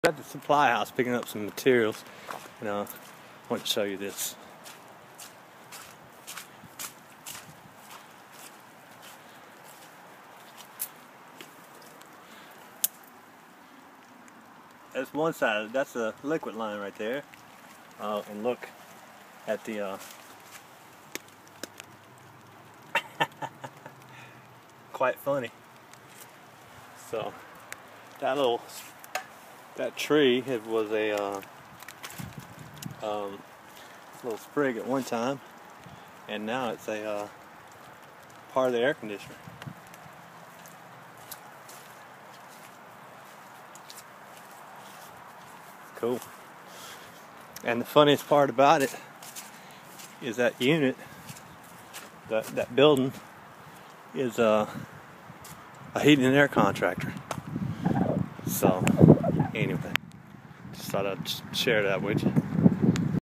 At the supply house picking up some materials, and I want to show you this. That's one side. That's the liquid line right there. And look at the quite funny. So that tree, it was a little sprig at one time, and now it's a part of the air conditioner. Cool. And the funniest part about it is that unit, that building, is a heating and air contractor. So anyway, just thought I'd share that with you.